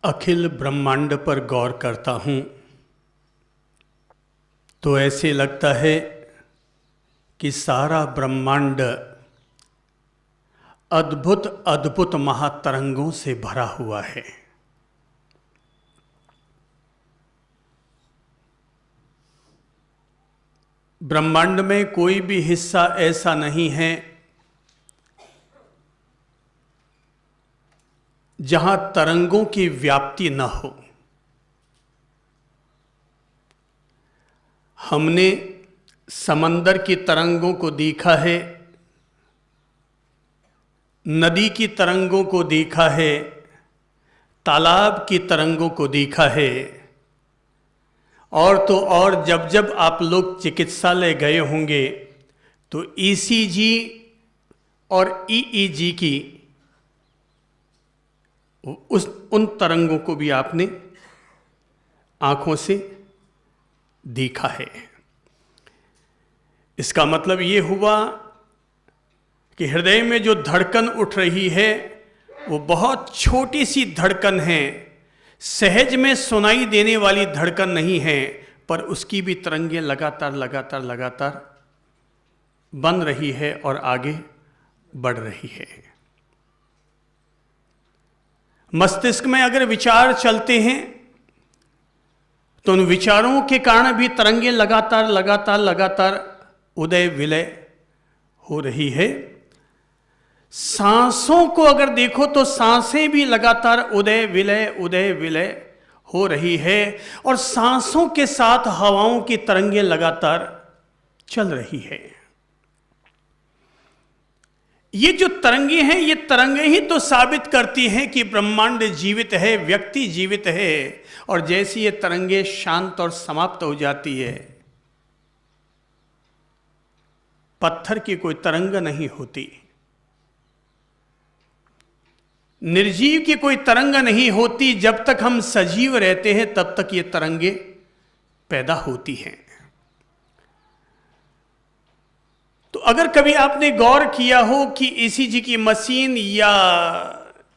अखिल ब्रह्मांड पर गौर करता हूँ तो ऐसे लगता है कि सारा ब्रह्मांड अद्भुत अद्भुत महातरंगों से भरा हुआ है। ब्रह्मांड में कोई भी हिस्सा ऐसा नहीं है जहां तरंगों की व्याप्ति न हो। हमने समंदर की तरंगों को देखा है, नदी की तरंगों को देखा है, तालाब की तरंगों को देखा है। और तो और जब जब आप लोग चिकित्सालय गए होंगे तो ईसीजी और ईईजी की उन तरंगों को भी आपने आंखों से देखा है। इसका मतलब ये हुआ कि हृदय में जो धड़कन उठ रही है वो बहुत छोटी सी धड़कन है, सहज में सुनाई देने वाली धड़कन नहीं है, पर उसकी भी तरंगें लगातार लगातार लगातार बन रही है और आगे बढ़ रही है। मस्तिष्क में अगर विचार चलते हैं तो उन विचारों के कारण भी तरंगें लगातार लगातार लगातार उदय विलय हो रही है। सांसों को अगर देखो तो सांसें भी लगातार उदय विलय हो रही है और सांसों के साथ हवाओं की तरंगें लगातार चल रही है। ये जो तरंगे हैं, ये तरंगे ही तो साबित करती हैं कि ब्रह्मांड जीवित है, व्यक्ति जीवित है। और जैसी ये तरंगे शांत और समाप्त हो जाती है, पत्थर की कोई तरंग नहीं होती, निर्जीव की कोई तरंग नहीं होती। जब तक हम सजीव रहते हैं तब तक ये तरंगे पैदा होती हैं। तो अगर कभी आपने गौर किया हो कि ईसीजी की मशीन या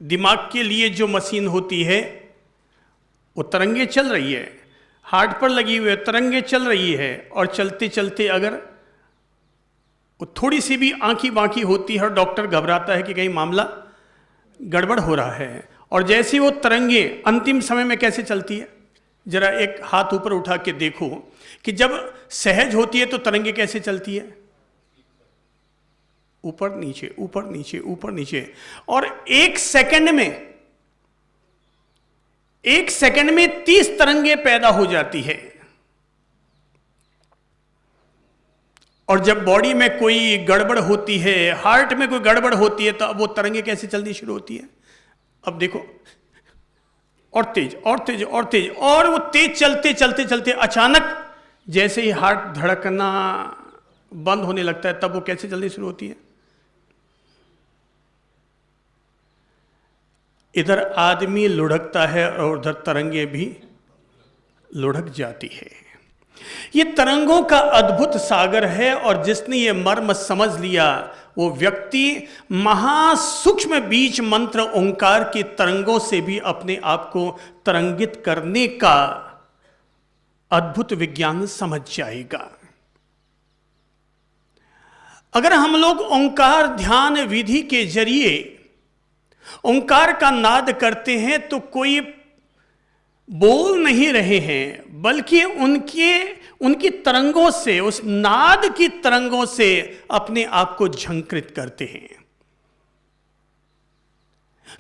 दिमाग के लिए जो मशीन होती है वो तरंगे चल रही है, हार्ट पर लगी हुई तरंगे चल रही है, और चलते चलते अगर वो थोड़ी सी भी आंखी बांकी होती है और डॉक्टर घबराता है कि कहीं मामला गड़बड़ हो रहा है। और जैसे वो तरंगे अंतिम समय में कैसे चलती है, जरा एक हाथ ऊपर उठा के देखो कि जब सहज होती है तो तरंगे कैसे चलती है, ऊपर नीचे ऊपर नीचे ऊपर नीचे। और एक सेकंड में 30 तरंगे पैदा हो जाती है। और जब बॉडी में कोई गड़बड़ होती है, हार्ट में कोई गड़बड़ होती है, तो अब वो तरंगे कैसे चलनी शुरू होती है। अब देखो, और तेज और तेज और तेज, और वो तेज चलते चलते चलते अचानक जैसे ही हार्ट धड़कना बंद होने लगता है, तब वो कैसे चलनी शुरू होती है। इधर आदमी लुढ़कता है और उधर तरंगे भी लुढ़क जाती है। ये तरंगों का अद्भुत सागर है, और जिसने ये मर्म समझ लिया वो व्यक्ति महासूक्ष्म बीज मंत्र ओंकार की तरंगों से भी अपने आप को तरंगित करने का अद्भुत विज्ञान समझ जाएगा। अगर हम लोग ओंकार ध्यान विधि के जरिए ओंकार का नाद करते हैं तो कोई बोल नहीं रहे हैं, बल्कि उनकी तरंगों से, उस नाद की तरंगों से अपने आप को झंकृत करते हैं।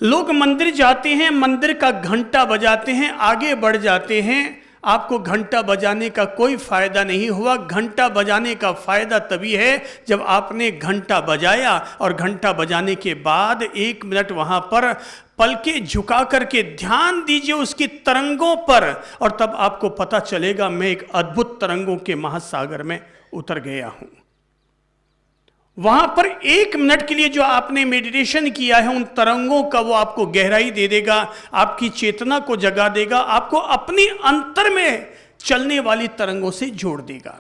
लोग मंदिर जाते हैं, मंदिर का घंटा बजाते हैं, आगे बढ़ जाते हैं। आपको घंटा बजाने का कोई फायदा नहीं हुआ। घंटा बजाने का फायदा तभी है जब आपने घंटा बजाया, और घंटा बजाने के बाद 1 मिनट वहां पर पलके झुका करके ध्यान दीजिए उसकी तरंगों पर, और तब आपको पता चलेगा मैं एक अद्भुत तरंगों के महासागर में उतर गया हूं। वहां पर 1 मिनट के लिए जो आपने मेडिटेशन किया है, उन तरंगों का वो आपको गहराई दे देगा, आपकी चेतना को जगा देगा, आपको अपनी अंतर में चलने वाली तरंगों से जोड़ देगा।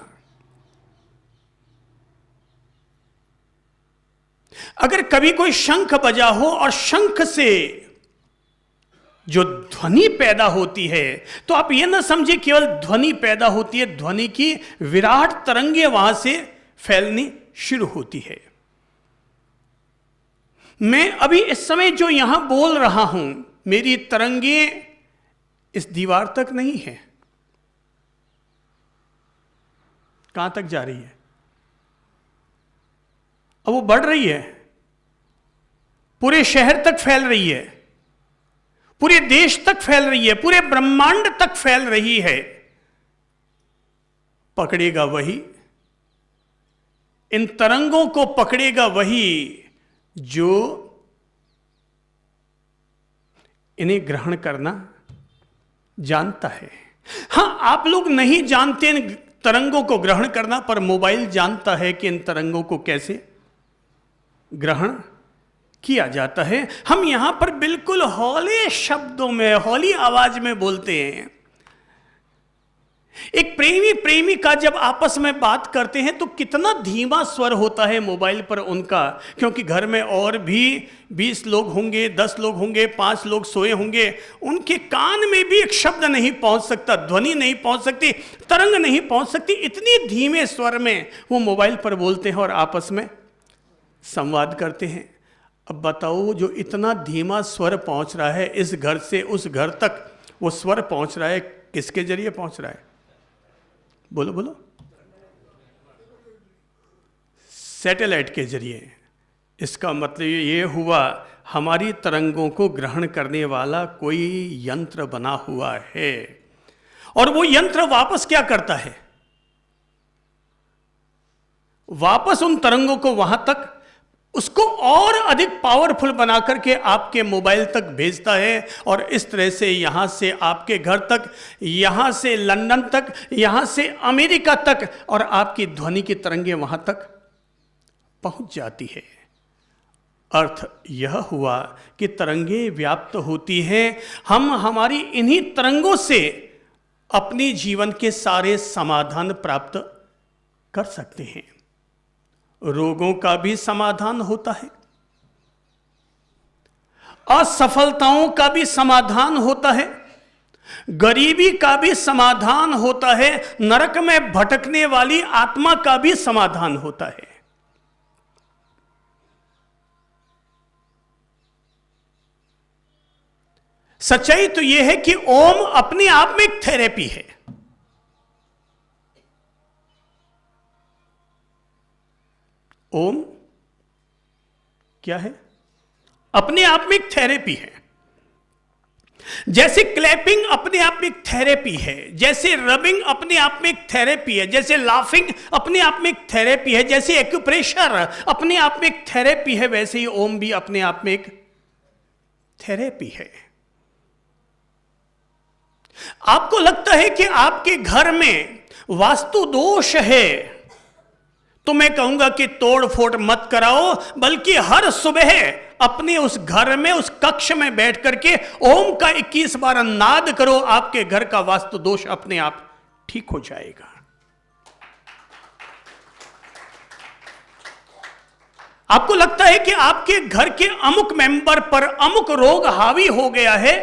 अगर कभी कोई शंख बजा हो और शंख से जो ध्वनि पैदा होती है, तो आप ये ना समझे केवल ध्वनि पैदा होती है, ध्वनि की विराट तरंगे वहां से फैलनी शुरू होती है। मैं अभी इस समय जो यहां बोल रहा हूं, मेरी तरंगे इस दीवार तक नहीं है, कहां तक जा रही है? अब वो बढ़ रही है, पूरे शहर तक फैल रही है, पूरे देश तक फैल रही है, पूरे ब्रह्मांड तक फैल रही है। पकड़ेगा वही, इन तरंगों को पकड़ेगा वही जो इन्हें ग्रहण करना जानता है। हां, आप लोग नहीं जानते इन तरंगों को ग्रहण करना, पर मोबाइल जानता है कि इन तरंगों को कैसे ग्रहण किया जाता है। हम यहां पर बिल्कुल हौले शब्दों में, हौली आवाज में बोलते हैं। एक प्रेमी प्रेमिका जब आपस में बात करते हैं तो कितना धीमा स्वर होता है मोबाइल पर उनका, क्योंकि घर में और भी 20 लोग होंगे, 10 लोग होंगे, 5 लोग सोए होंगे, उनके कान में भी एक शब्द नहीं पहुंच सकता, ध्वनि नहीं पहुंच सकती, तरंग नहीं पहुंच सकती। इतनी धीमे स्वर में वो मोबाइल पर बोलते हैं और आपस में संवाद करते हैं। अब बताओ, जो इतना धीमा स्वर पहुंच रहा है इस घर से उस घर तक, वो स्वर पहुंच रहा है किसके जरिए पहुंच रहा है? बोलो बोलो। सैटेलाइट के जरिए। इसका मतलब ये हुआ हमारी तरंगों को ग्रहण करने वाला कोई यंत्र बना हुआ है, और वो यंत्र वापस क्या करता है? वापस उन तरंगों को वहां तक, उसको और अधिक पावरफुल बना करके आपके मोबाइल तक भेजता है, और इस तरह से यहां से आपके घर तक, यहां से लंदन तक, यहां से अमेरिका तक, और आपकी ध्वनि की तरंगे वहां तक पहुंच जाती है। अर्थ यह हुआ कि तरंगे व्याप्त होती हैं। हम हमारी इन्हीं तरंगों से अपनी जीवन के सारे समाधान प्राप्त कर सकते हैं। रोगों का भी समाधान होता है, असफलताओं का भी समाधान होता है, गरीबी का भी समाधान होता है, नरक में भटकने वाली आत्मा का भी समाधान होता है। सच्चाई तो यह है कि ओम अपने आप में एक थेरेपी है। ओम क्या है? अपने आप में एक थेरेपी है। जैसे क्लैपिंग अपने आप में एक थेरेपी है, जैसे रबिंग अपने आप में एक थेरेपी है, जैसे लाफिंग अपने आप में एक थेरेपी है, जैसे एक्यूप्रेशर अपने आप में एक थेरेपी है, वैसे ही ओम भी अपने आप में एक थेरेपी है। आपको लगता है कि आपके घर में वास्तु दोष है, तो मैं कहूंगा कि तोड़ फोड़ मत कराओ, बल्कि हर सुबह अपने उस घर में, उस कक्ष में बैठ करके ओम का 21 बार नाद करो, आपके घर का वास्तु दोष अपने आप ठीक हो जाएगा। आपको लगता है कि आपके घर के अमुक मेंबर पर अमुक रोग हावी हो गया है,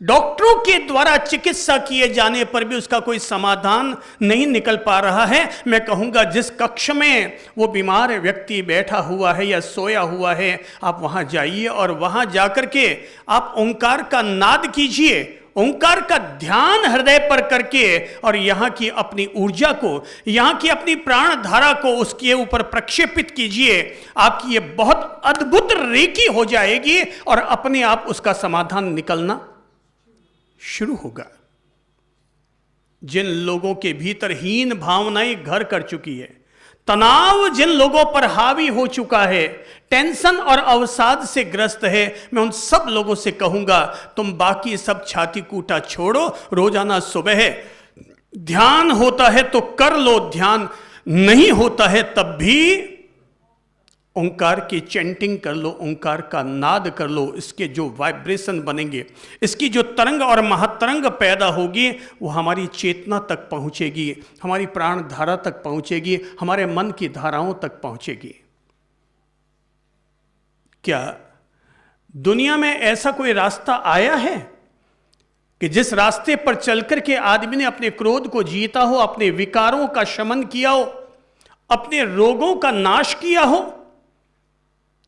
डॉक्टरों के द्वारा चिकित्सा किए जाने पर भी उसका कोई समाधान नहीं निकल पा रहा है। मैं कहूंगा जिस कक्ष में वो बीमार व्यक्ति बैठा हुआ है या सोया हुआ है, आप वहां जाइए और वहां जाकर के आप ओंकार का नाद कीजिए, ओंकार का ध्यान हृदय पर करके, और यहाँ की अपनी ऊर्जा को, यहाँ की अपनी प्राण धारा को उसके ऊपर प्रक्षेपित कीजिए। आपकी ये बहुत अद्भुत रेकी हो जाएगी और अपने आप उसका समाधान निकलना शुरू होगा। जिन लोगों के भीतर हीन भावनाएं घर कर चुकी है, तनाव जिन लोगों पर हावी हो चुका है, टेंशन और अवसाद से ग्रस्त है, मैं उन सब लोगों से कहूंगा तुम बाकी सब छाती कूटा छोड़ो, रोजाना सुबह ध्यान होता है तो कर लो, ध्यान नहीं होता है तब भी ओंकार की चैंटिंग कर लो, ओंकार का नाद कर लो। इसके जो वाइब्रेशन बनेंगे, इसकी जो तरंग और महातरंग पैदा होगी, वो हमारी चेतना तक पहुंचेगी, हमारी प्राण धारा तक पहुंचेगी, हमारे मन की धाराओं तक पहुंचेगी। क्या दुनिया में ऐसा कोई रास्ता आया है कि जिस रास्ते पर चलकर के आदमी ने अपने क्रोध को जीता हो, अपने विकारों का शमन किया हो, अपने रोगों का नाश किया हो,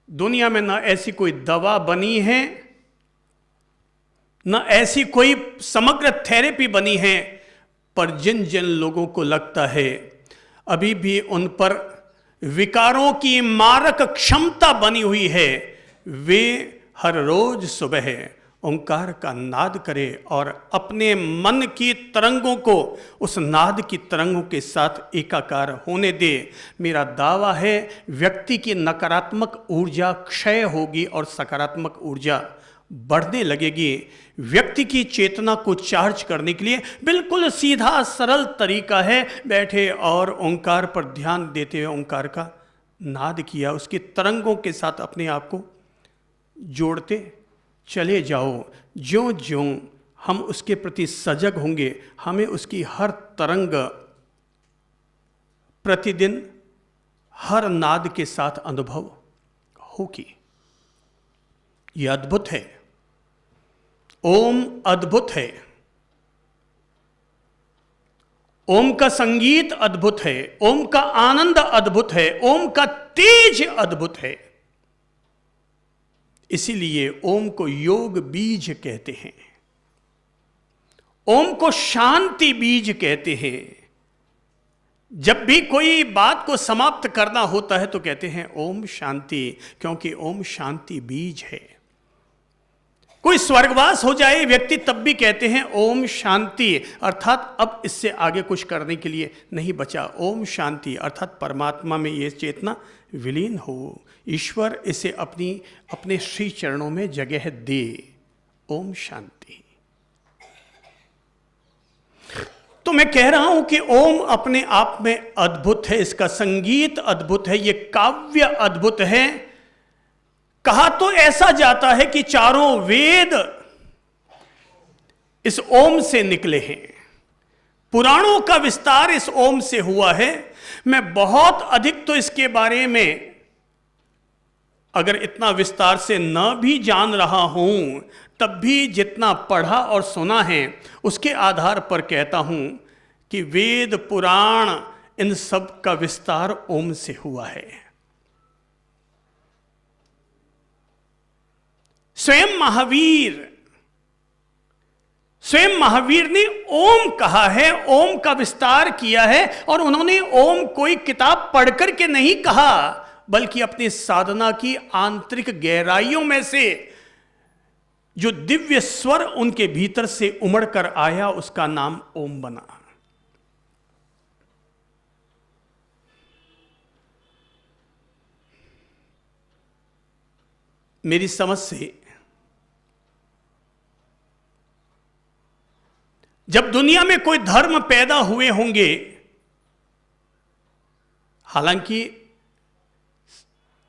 दुनिया में ना ऐसी कोई दवा बनी है, ना ऐसी कोई समग्र थेरेपी बनी है, पर जिन जिन लोगों को लगता है अभी भी उन पर विकारों की मारक क्षमता बनी हुई है, वे हर रोज सुबह ओंकार का नाद करे और अपने मन की तरंगों को उस नाद की तरंगों के साथ एकाकार होने दे। मेरा दावा है व्यक्ति की नकारात्मक ऊर्जा क्षय होगी और सकारात्मक ऊर्जा बढ़ने लगेगी। व्यक्ति की चेतना को चार्ज करने के लिए बिल्कुल सीधा सरल तरीका है, बैठे और ओंकार पर ध्यान देते हुए ओंकार का नाद किया, उसकी तरंगों के साथ अपने आप को जोड़ते चले जाओ। ज्यों ज्यों हम उसके प्रति सजग होंगे, हमें उसकी हर तरंग प्रतिदिन हर नाद के साथ अनुभव होगी। यह अद्भुत है। ओम अद्भुत है। ओम का संगीत अद्भुत है, ओम का आनंद अद्भुत है, ओम का तेज अद्भुत है। इसीलिए ओम को योग बीज कहते हैं, ओम को शांति बीज कहते हैं। जब भी कोई बात को समाप्त करना होता है तो कहते हैं ओम शांति, क्योंकि ओम शांति बीज है। कोई स्वर्गवास हो जाए व्यक्ति तब भी कहते हैं ओम शांति, अर्थात अब इससे आगे कुछ करने के लिए नहीं बचा। ओम शांति अर्थात परमात्मा में ये चेतना विलीन हो, ईश्वर इसे अपने श्री चरणों में जगह दे। ओम शांति। तो मैं कह रहा हूं कि ओम अपने आप में अद्भुत है, इसका संगीत अद्भुत है, ये काव्य अद्भुत है। कहा तो ऐसा जाता है कि चारों वेद इस ओम से निकले हैं, पुराणों का विस्तार इस ओम से हुआ है। मैं बहुत अधिक तो इसके बारे में अगर इतना विस्तार से न भी जान रहा हूं, तब भी जितना पढ़ा और सुना है उसके आधार पर कहता हूं कि वेद पुराण इन सब का विस्तार ओम से हुआ है। स्वयं महावीर ने ओम कहा है, ओम का विस्तार किया है, और उन्होंने ओम कोई किताब पढ़कर के नहीं कहा, बल्कि अपनी साधना की आंतरिक गहराइयों में से जो दिव्य स्वर उनके भीतर से उमड़ कर आया, उसका नाम ओम बना। मेरी समझ से जब दुनिया में कोई धर्म पैदा हुए होंगे, हालांकि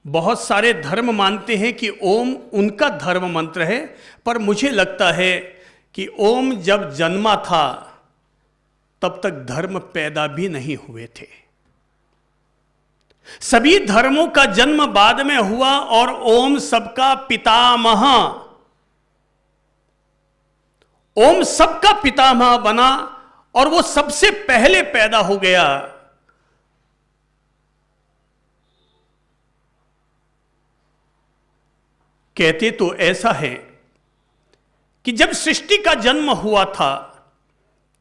बहुत सारे धर्म मानते हैं कि ओम उनका धर्म मंत्र है, पर मुझे लगता है कि ओम जब जन्मा था तब तक धर्म पैदा भी नहीं हुए थे। सभी धर्मों का जन्म बाद में हुआ और ओम सबका पितामह, ओम सबका पितामह बना और वो सबसे पहले पैदा हो गया। कहते तो ऐसा है कि जब सृष्टि का जन्म हुआ था,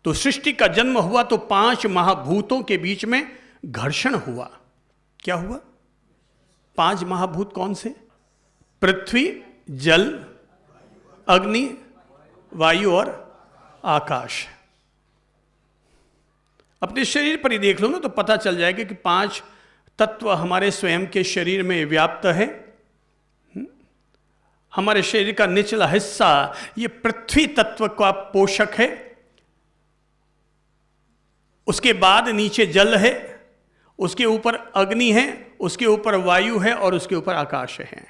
तो सृष्टि का जन्म हुआ तो 5 महाभूतों के बीच में घर्षण हुआ। क्या हुआ? 5 महाभूत कौन से? पृथ्वी, जल, अग्नि, वायु और आकाश। अपने शरीर पर ही देख लो ना, तो पता चल जाएगा कि 5 तत्व हमारे स्वयं के शरीर में व्याप्त है। हमारे शरीर का निचला हिस्सा ये पृथ्वी तत्व का पोषक है, उसके बाद नीचे जल है, उसके ऊपर अग्नि है, उसके ऊपर वायु है और उसके ऊपर आकाश है।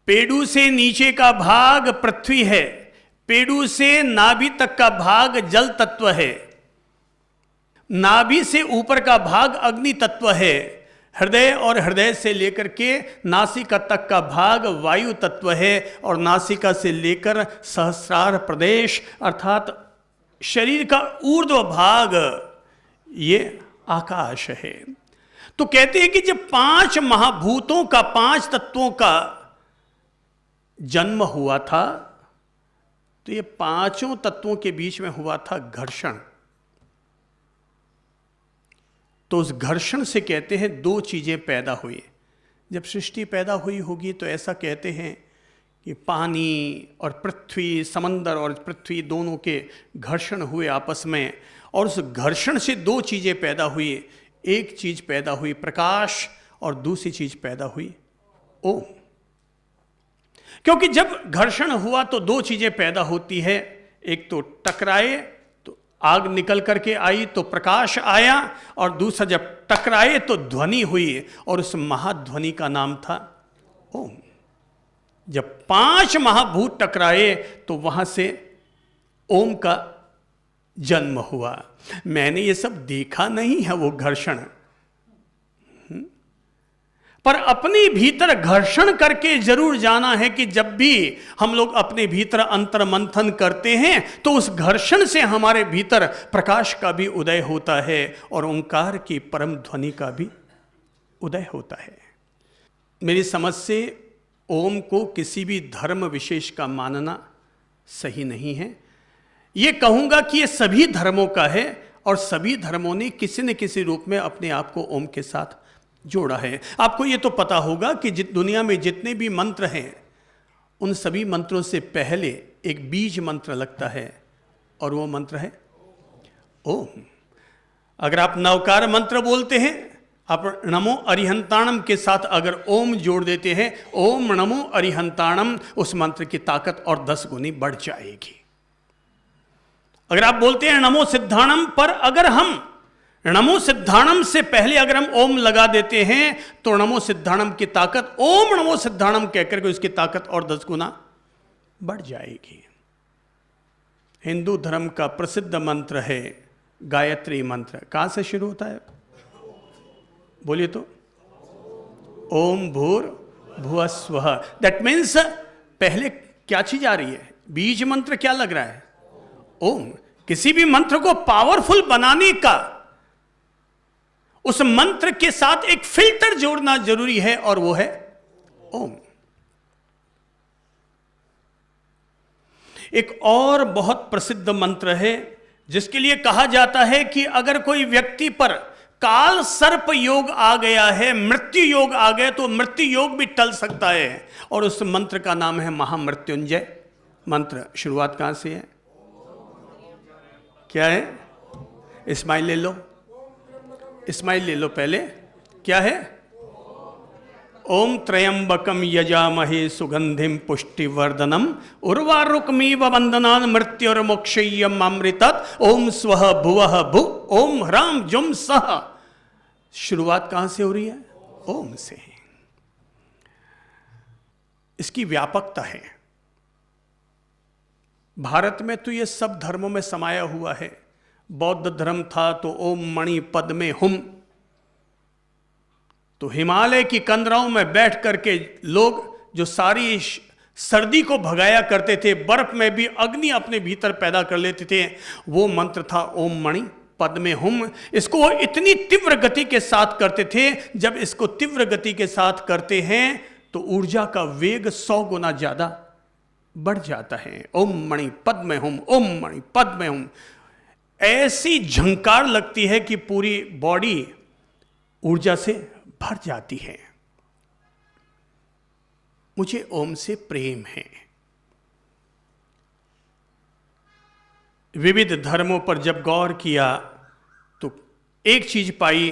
पेड़ू से नीचे का भाग पृथ्वी है, पेड़ू से नाभि तक का भाग जल तत्व है, नाभि से ऊपर का भाग अग्नि तत्व है, हृदय और हृदय से लेकर के नासिका तक का भाग वायु तत्व है और नासिका से लेकर सहस्रार प्रदेश अर्थात शरीर का ऊर्ध्व भाग ये आकाश है। तो कहते हैं कि जब 5 महाभूतों का 5 तत्वों का जन्म हुआ था तो ये 5 तत्वों के बीच में हुआ था घर्षण। तो उस घर्षण से कहते हैं 2 चीजें पैदा हुई। जब सृष्टि पैदा हुई होगी तो ऐसा कहते हैं कि पानी और पृथ्वी, समंदर और पृथ्वी दोनों के घर्षण हुए आपस में, और उस घर्षण से 2 चीजें पैदा हुई। एक चीज पैदा हुई प्रकाश और दूसरी चीज पैदा हुई ओम। क्योंकि जब घर्षण हुआ तो 2 चीजें पैदा होती है, एक तो टकराए तो आग निकल करके आई तो प्रकाश आया, और दूसरा जब टकराए तो ध्वनि हुई और उस महाध्वनि का नाम था ओम। जब 5 महाभूत टकराए तो वहां से ओम का जन्म हुआ। मैंने ये सब देखा नहीं है वो घर्षण, पर अपने भीतर घर्षण करके जरूर जाना है कि जब भी हम लोग अपने भीतर अंतर मंथन करते हैं तो उस घर्षण से हमारे भीतर प्रकाश का भी उदय होता है और ओंकार की परम ध्वनि का भी उदय होता है। मेरी समझ से ओम को किसी भी धर्म विशेष का मानना सही नहीं है। ये कहूँगा कि ये सभी धर्मों का है और सभी धर्मों ने किसी न किसी रूप में अपने आप को ओम के साथ जोड़ा है। आपको ये तो पता होगा कि दुनिया में जितने भी मंत्र हैं उन सभी मंत्रों से पहले एक बीज मंत्र लगता है और वो मंत्र है ओम। अगर आप नवकार मंत्र बोलते हैं, आप नमो अरिहंताणम के साथ अगर ओम जोड़ देते हैं, ओम नमो अरिहंताणम, उस मंत्र की ताकत और 10 गुनी बढ़ जाएगी। अगर आप बोलते हैं नमो सिद्धाणम, पर अगर हम नमो सिद्धाणम से पहले अगर हम ओम लगा देते हैं तो नमो सिद्धाणम की ताकत, ओम नमो सिद्धाणम कहकर के उसकी ताकत और 10 गुना बढ़ जाएगी। हिंदू धर्म का प्रसिद्ध मंत्र है गायत्री मंत्र। कहां से शुरू होता है बोलिए तो? ओम भूर भुवस्वः। दैट मीन्स पहले क्या चीज आ रही है? बीज मंत्र क्या लग रहा है? ओम। किसी भी मंत्र को पावरफुल बनाने का उस मंत्र के साथ एक फिल्टर जोड़ना जरूरी है और वो है ओम। एक और बहुत प्रसिद्ध मंत्र है जिसके लिए कहा जाता है कि अगर कोई व्यक्ति पर काल सर्प योग आ गया है, मृत्यु योग आ गया, तो मृत्यु योग भी टल सकता है, और उस मंत्र का नाम है महामृत्युंजय मंत्र। शुरुआत कहां से है? क्या है? इस्माइल ले लो, इस्माइल ले लो पहले। क्या है? ओम त्रयंबकम यजामहे सुगंधिम पुष्टिवर्धनम उर्वारुकमीव वंदनान मृत्युर्मोक्षय्यम अमृतत् ओम स्वः भुवः भु ओम ह्रां जुम सः। शुरुआत कहां से हो रही है? ओम से। इसकी व्यापकता है। भारत में तो ये सब धर्मों में समाया हुआ है। बौद्ध धर्म था तो ओम मणि पद में हुम, तो हिमालय की कंदराओं में बैठ करके लोग जो सारी सर्दी को भगाया करते थे, बर्फ में भी अग्नि अपने भीतर पैदा कर लेते थे, वो मंत्र था ओम मणि पद में हुम। इसको वो इतनी तीव्र गति के साथ करते थे, जब इसको तीव्र गति के साथ करते हैं तो ऊर्जा का वेग 100 गुना ज्यादा बढ़ जाता है। ओम मणि पद में हुम, ओम मणि पद में हुम। ऐसी झंकार लगती है कि पूरी बॉडी ऊर्जा से भर जाती है। मुझे ओम से प्रेम है। विविध धर्मों पर जब गौर किया तो एक चीज पाई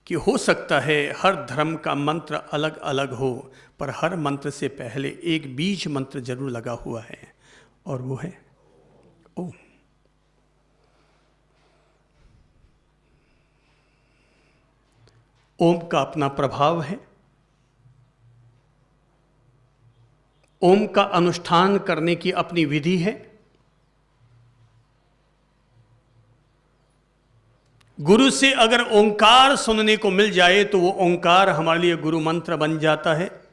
कि हो सकता है हर धर्म का मंत्र अलग अलग हो, पर हर मंत्र से पहले एक बीज मंत्र जरूर लगा हुआ है और वो है ओम। ओम का अपना प्रभाव है। ओम का अनुष्ठान करने की अपनी विधि है। गुरु से अगर ओंकार सुनने को मिल जाए तो वो ओंकार हमारे लिए गुरु मंत्र बन जाता है।